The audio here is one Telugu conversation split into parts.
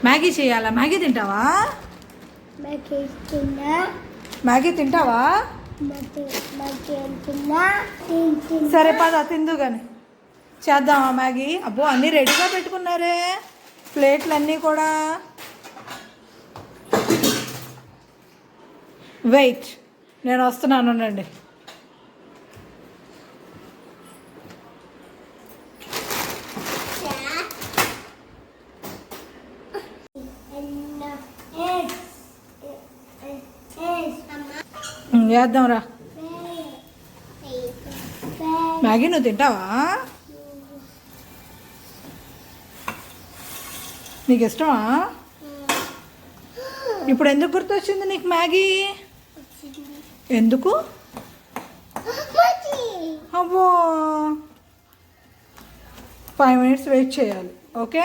మ్యాగీ చేయాలా? మ్యాగీ తింటావా? మ్యాగీ తింటావా? సరే పద తిందు కానీ చేద్దామా మ్యాగీ? అబ్బో అన్నీ రెడీగా పెట్టుకున్నారే, ప్లేట్లు అన్నీ కూడా. వెయిట్, నేను వస్తున్నాను అండి. చేద్దాం రా. మ్యాగీ నువ్వు తింటావా? నీకు ఇష్టమా? ఇప్పుడు ఎందుకు గుర్తొచ్చింది నీకు మ్యాగీ? ఎందుకు? అబ్బో 5 minutes వెయిట్ చేయాలి. ఓకే,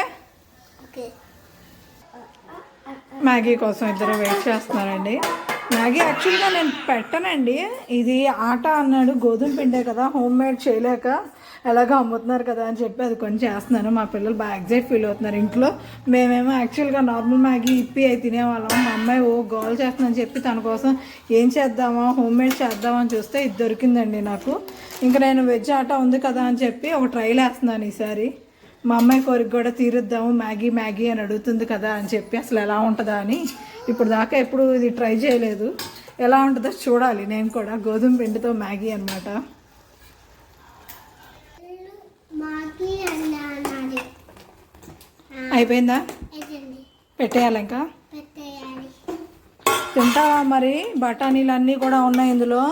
మ్యాగీ కోసం ఇద్దరు వెయిట్ చేస్తున్నారండి. మ్యాగీ యాక్చువల్గా నేను పెట్టనండి, ఇది ఆట అన్నాడు, గోధుమ పిండే కదా, హోమ్ మేడ్ చేయలేక ఎలాగో అమ్ముతున్నారు కదా అని చెప్పి అది కొంచెం చేస్తున్నాను. మా పిల్లలు బాగా ఎగ్జైట్ ఫీల్ అవుతున్నారు. ఇంట్లో మేమేమో యాక్చువల్గా నార్మల్ మ్యాగీ ఇప్పి అయి తినేవాళ్ళం. మా అమ్మాయి గోల్ చేస్తుందని చెప్పి తన కోసం ఏం చేద్దామా, హోమ్ మేడ్ చేద్దామని చూస్తే ఇది దొరికిందండి నాకు. ఇంకా నేను వెజ్ ఆట ఉంది కదా అని చెప్పి ఒక ట్రైల్ వేస్తున్నాను ఈసారి. మా అమ్మాయి కోరిక కూడా తీరుద్దాము, మ్యాగీ మ్యాగీ అని అడుగుతుంది కదా అని చెప్పి అసలు ఎలా ఉంటుందా అని. ఇప్పుడు దాకా ఎప్పుడు ఇది ట్రై చేయలేదు, ఎలా ఉంటుందో చూడాలి. నేను కూడా గోధుమ పిండితో మ్యాగీ అనమాట. అయిపోయిందా? పెట్టేయాలి ఇంకా. తింటావా మరి? బఠానీలు అన్నీ కూడా ఉన్నాయి ఇందులో.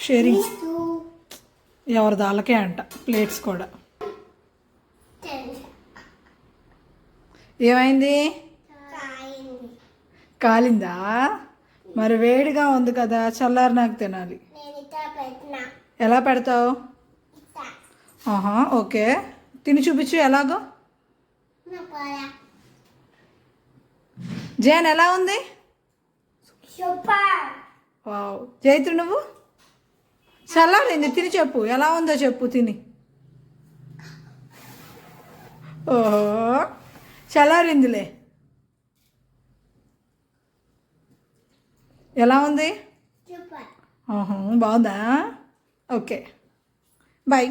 షేరింగ్ ఎవరి దాళ్ళకే అంట, ప్లేట్స్ కూడా. ఏమైంది? కాలిందా? మరి వేడిగా ఉంది కదా, చల్లారి నాకు తినాలి. ఎలా పెడతావు? ఓకే, తిని చూపించు ఎలాగో. జైన్ ఎలా ఉంది? వావ్. జైత్రి నువ్వు? చల్లారింది, తిని చెప్పు ఎలా ఉందో చెప్పు తిని. ఓహో చల్లారిందిలే. ఎలా ఉంది? బాగుందా? Okay, bye.